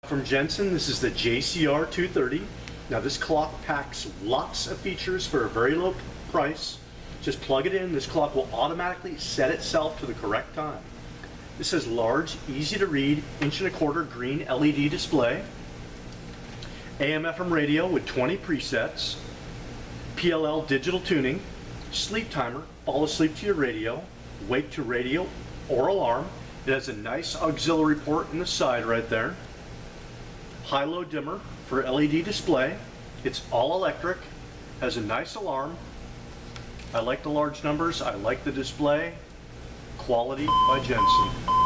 From Jensen, this is the JCR-230. Now this clock packs lots of features for a very low price. Just plug it in, this clock will automatically set itself to the correct time. This has large, easy to read, 1.25" green LED display, AM/FM radio with 20 presets, PLL digital tuning, sleep timer, fall asleep to your radio, wake to radio or alarm. It has a nice auxiliary port in the side right there. High-low dimmer for LED display. It's all electric, has a nice alarm. I like the large numbers, I like the display. Quality by Jensen.